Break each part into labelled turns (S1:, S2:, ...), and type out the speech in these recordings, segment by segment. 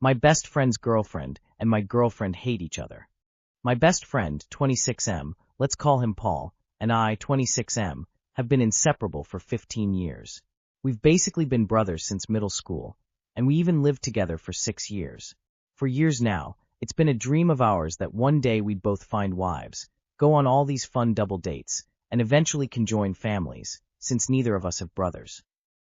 S1: My best friend's girlfriend and my girlfriend hate each other. My best friend, 26M, let's call him Paul, and I, 26M, have been inseparable for 15 years. We've basically been brothers since middle school, and we even lived together for 6 years. For years now, it's been a dream of ours that one day we'd both find wives, go on all these fun double dates, and eventually conjoin families, since neither of us have brothers.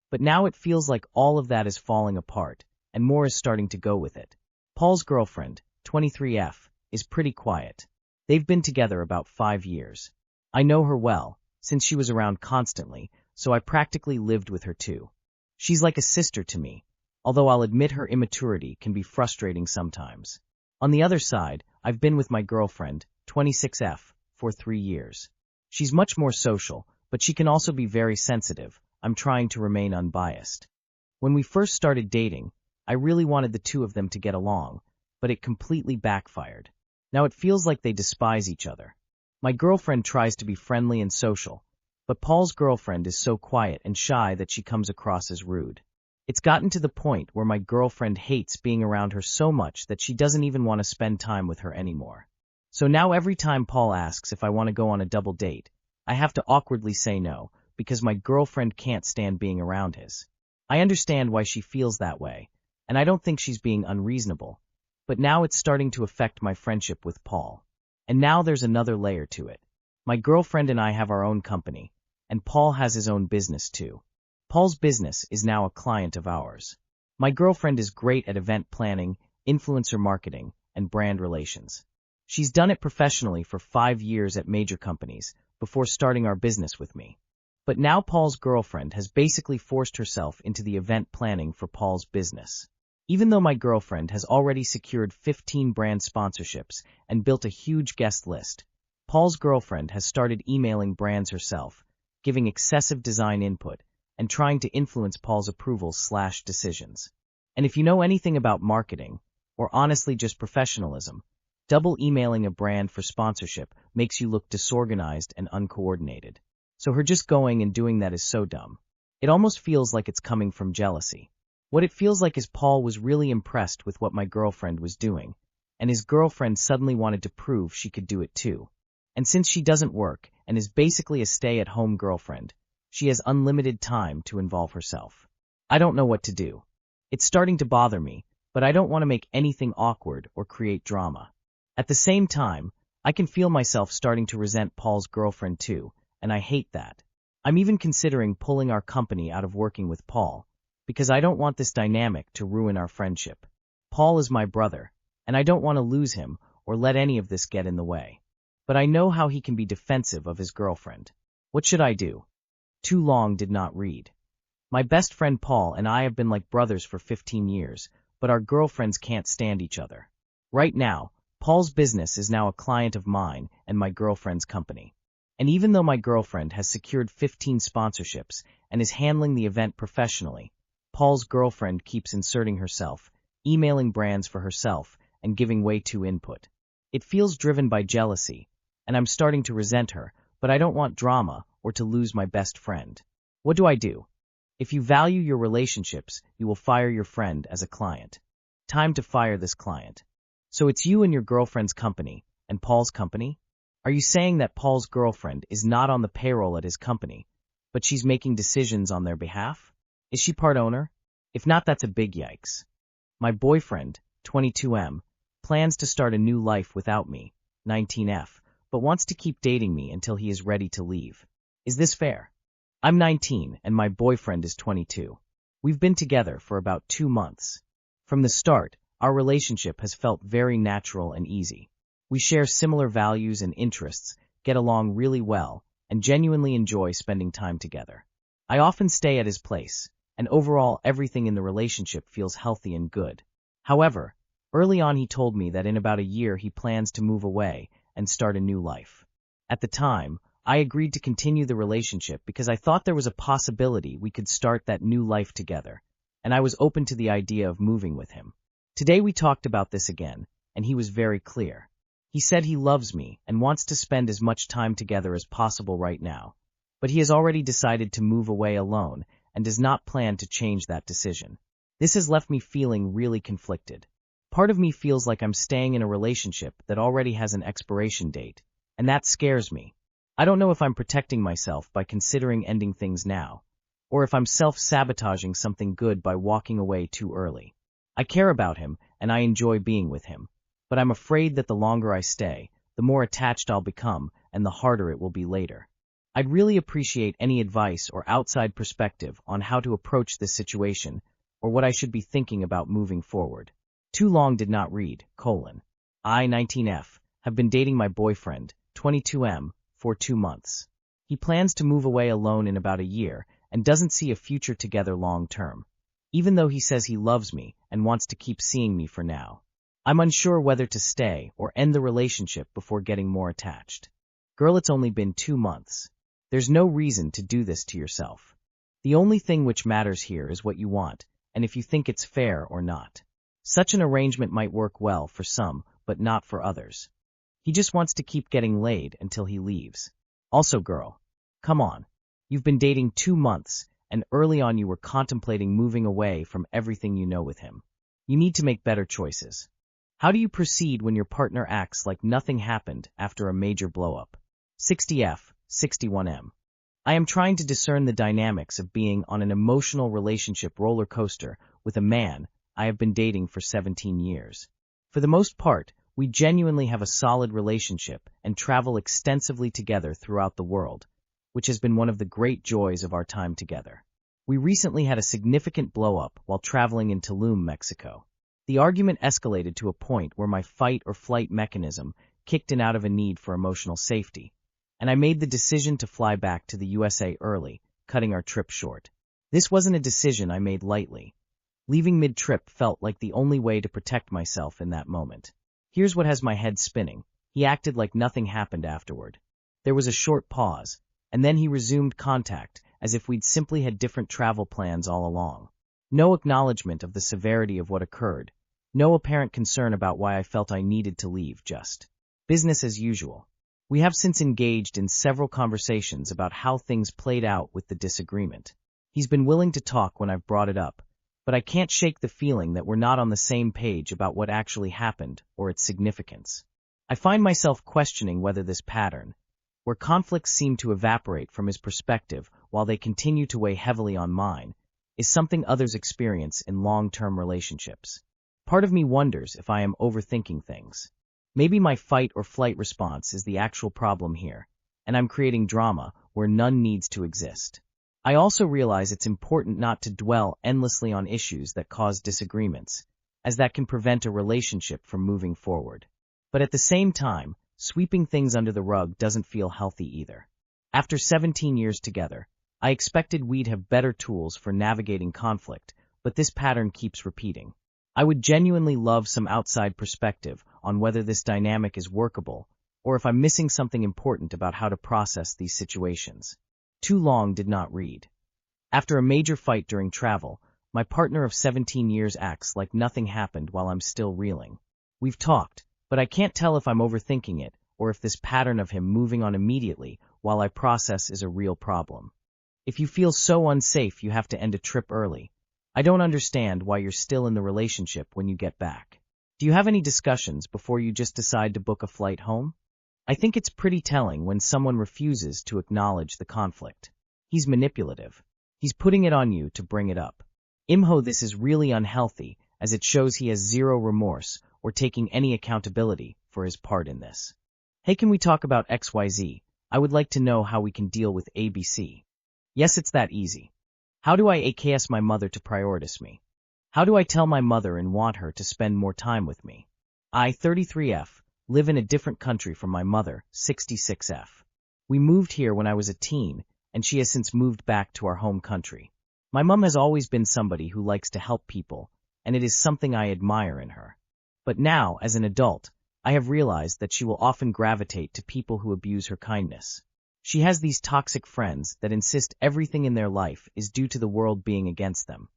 S1: But now it feels like all of that is falling apart, and more is starting to go with it. Paul's girlfriend, 23F, is pretty quiet. They've been together about 5 years. I know her well, since she was around constantly, so I practically lived with her too. She's like a sister to me, although I'll admit her immaturity can be frustrating sometimes. On the other side, I've been with my girlfriend, 26F, for 3 years. She's much more social, but she can also be very sensitive. I'm trying to remain unbiased. When we first started dating, I really wanted the two of them to get along, but it completely backfired. Now it feels like they despise each other. My girlfriend tries to be friendly and social, but Paul's girlfriend is so quiet and shy that she comes across as rude. It's gotten to the point where my girlfriend hates being around her so much that she doesn't even want to spend time with her anymore. So now every time Paul asks if I want to go on a double date, I have to awkwardly say no, because my girlfriend can't stand being around his. I understand why she feels that way, and I don't think she's being unreasonable, but now it's starting to affect my friendship with Paul. And now there's another layer to it. My girlfriend and I have our own company, and Paul has his own business too. Paul's business is now a client of ours. My girlfriend is great at event planning, influencer marketing, and brand relations. She's done it professionally for 5 years at major companies before starting our business with me. But now Paul's girlfriend has basically forced herself into the event planning for Paul's business. Even though my girlfriend has already secured 15 brand sponsorships and built a huge guest list, Paul's girlfriend has started emailing brands herself, giving excessive design input, and trying to influence Paul's approvals/decisions. And if you know anything about marketing, or honestly just professionalism, double emailing a brand for sponsorship makes you look disorganized and uncoordinated. So her just going and doing that is so dumb. It almost feels like it's coming from jealousy. What it feels like is Paul was really impressed with what my girlfriend was doing, and his girlfriend suddenly wanted to prove she could do it too. And since she doesn't work and is basically a stay-at-home girlfriend, she has unlimited time to involve herself. I don't know what to do. It's starting to bother me, but I don't want to make anything awkward or create drama. At the same time, I can feel myself starting to resent Paul's girlfriend too, and I hate that. I'm even considering pulling our company out of working with Paul, because I don't want this dynamic to ruin our friendship. Paul is my brother, and I don't want to lose him or let any of this get in the way. But I know how he can be defensive of his girlfriend. What should I do? Too long did not read. My best friend Paul and I have been like brothers for 15 years, but our girlfriends can't stand each other. Right now, Paul's business is now a client of mine and my girlfriend's company. And even though my girlfriend has secured 15 sponsorships and is handling the event professionally, Paul's girlfriend keeps inserting herself, emailing brands for herself, and giving way to input. It feels driven by jealousy, and I'm starting to resent her, but I don't want drama or to lose my best friend. What do I do? If you value your relationships, you will fire your friend as a client. Time to fire this client. So it's you and your girlfriend's company, and Paul's company? Are you saying that Paul's girlfriend is not on the payroll at his company, but she's making decisions on their behalf? Is she part owner? If not, that's a big yikes. My boyfriend, 22M, plans to start a new life without me, 19F, but wants to keep dating me until he is ready to leave. Is this fair? I'm 19 and my boyfriend is 22. We've been together for about 2 months. From the start, our relationship has felt very natural and easy. We share similar values and interests, get along really well, and genuinely enjoy spending time together. I often stay at his place, and overall everything in the relationship feels healthy and good. However, early on he told me that in about a year he plans to move away and start a new life. At the time, I agreed to continue the relationship because I thought there was a possibility we could start that new life together, and I was open to the idea of moving with him. Today we talked about this again, and he was very clear. He said he loves me and wants to spend as much time together as possible right now, but he has already decided to move away alone and does not plan to change that decision. This has left me feeling really conflicted. Part of me feels like I'm staying in a relationship that already has an expiration date, and that scares me. I don't know if I'm protecting myself by considering ending things now, or if I'm self-sabotaging something good by walking away too early. I care about him, and I enjoy being with him, but I'm afraid that the longer I stay, the more attached I'll become, and the harder it will be later. I'd really appreciate any advice or outside perspective on how to approach this situation, or what I should be thinking about moving forward. Too long did not read, I, 19F, have been dating my boyfriend, 22M, for 2 months. He plans to move away alone in about a year and doesn't see a future together long term, even though he says he loves me and wants to keep seeing me for now. I'm unsure whether to stay or end the relationship before getting more attached. Girl, it's only been 2 months. There's no reason to do this to yourself. The only thing which matters here is what you want, and if you think it's fair or not. Such an arrangement might work well for some, but not for others. He just wants to keep getting laid until he leaves. Also, girl, come on. You've been dating 2 months, and early on you were contemplating moving away from everything you know with him. You need to make better choices. How do you proceed when your partner acts like nothing happened after a major blow-up? 60F, 61M. I am trying to discern the dynamics of being on an emotional relationship roller coaster with a man I have been dating for 17 years. For the most part, we genuinely have a solid relationship and travel extensively together throughout the world, which has been one of the great joys of our time together. We recently had a significant blow-up while traveling in Tulum, Mexico. The argument escalated to a point where my fight-or-flight mechanism kicked in out of a need for emotional safety, and I made the decision to fly back to the USA early, cutting our trip short. This wasn't a decision I made lightly. Leaving mid-trip felt like the only way to protect myself in that moment. Here's what has my head spinning. He acted like nothing happened afterward. There was a short pause, and then he resumed contact as if we'd simply had different travel plans all along. No acknowledgement of the severity of what occurred. No apparent concern about why I felt I needed to leave, just business as usual. We have since engaged in several conversations about how things played out with the disagreement. He's been willing to talk when I've brought it up, but I can't shake the feeling that we're not on the same page about what actually happened or its significance. I find myself questioning whether this pattern, where conflicts seem to evaporate from his perspective while they continue to weigh heavily on mine, is something others experience in long-term relationships. Part of me wonders if I am overthinking things. Maybe my fight-or-flight response is the actual problem here, and I'm creating drama where none needs to exist. I also realize it's important not to dwell endlessly on issues that cause disagreements, as that can prevent a relationship from moving forward. But at the same time, sweeping things under the rug doesn't feel healthy either. After 17 years together, I expected we'd have better tools for navigating conflict, but this pattern keeps repeating. I would genuinely love some outside perspective on whether this dynamic is workable, or if I'm missing something important about how to process these situations. Too long did not read. After a major fight during travel, my partner of 17 years acts like nothing happened while I'm still reeling. We've talked, but I can't tell if I'm overthinking it or if this pattern of him moving on immediately while I process is a real problem. If you feel so unsafe you have to end a trip early, I don't understand why you're still in the relationship when you get back. Do you have any discussions before you just decide to book a flight home? I think it's pretty telling when someone refuses to acknowledge the conflict. He's manipulative. He's putting it on you to bring it up. Imho, this is really unhealthy, as it shows he has zero remorse or taking any accountability for his part in this. Hey, can we talk about XYZ? I would like to know how we can deal with ABC. Yes, it's that easy. How do I AKS my mother to prioritize me? How do I tell my mother and want her to spend more time with me? I, 33F, live in a different country from my mother, 66F. We moved here when I was a teen, and she has since moved back to our home country. My mom has always been somebody who likes to help people, and it is something I admire in her. But now, as an adult, I have realized that she will often gravitate to people who abuse her kindness. She has these toxic friends that insist everything in their life is due to the world being against them,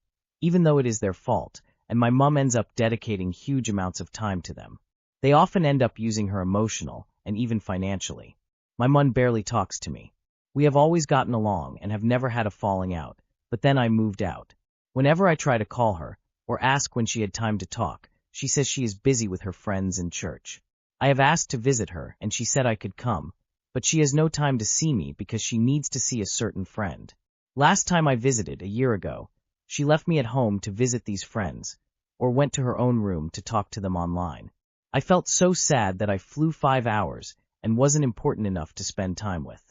S1: even though it is their fault, and my mom ends up dedicating huge amounts of time to them. They often end up using her emotional and even financially. My mom barely talks to me. We have always gotten along and have never had a falling out, but then I moved out. Whenever I try to call her, or ask when she had time to talk, She says she is busy with her friends and church. I have asked to visit her, and she said I could come, but she has no time to see me because she needs to see a certain friend. Last time I visited, a year ago, she left me at home to visit these friends, or went to her own room to talk to them online. I felt so sad that I flew 5 hours and wasn't important enough to spend time with.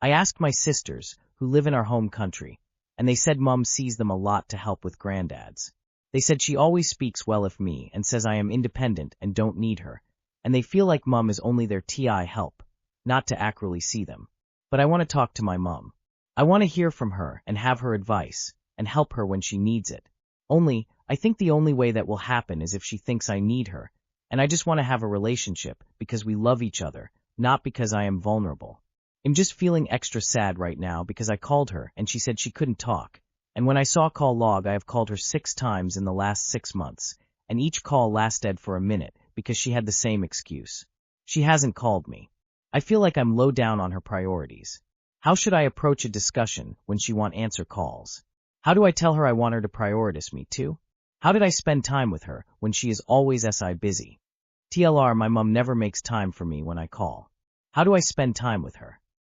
S1: I asked my sisters, who live in our home country, and they said Mum sees them a lot to help with granddads. They said she always speaks well of me and says I am independent and don't need her, and they feel like Mum is only their TI help, not to actually see them. But I want to talk to my mum. I want to hear from her and have her advice, and help her when she needs it. Only, I think the only way that will happen is if she thinks I need her, and I just want to have a relationship because we love each other, not because I am vulnerable. I'm just feeling extra sad right now because I called her and she said she couldn't talk, and when I saw call log I have called her 6 times in the last 6 months, and each call lasted for a minute because she had the same excuse. She hasn't called me. I feel like I'm low down on her priorities. How should I approach a discussion when she won't answer calls? How do I tell her I want her to prioritize me too? How did I spend time with her when she is always busy? TLR, my mum never makes time for me when I call. How do I spend time with her?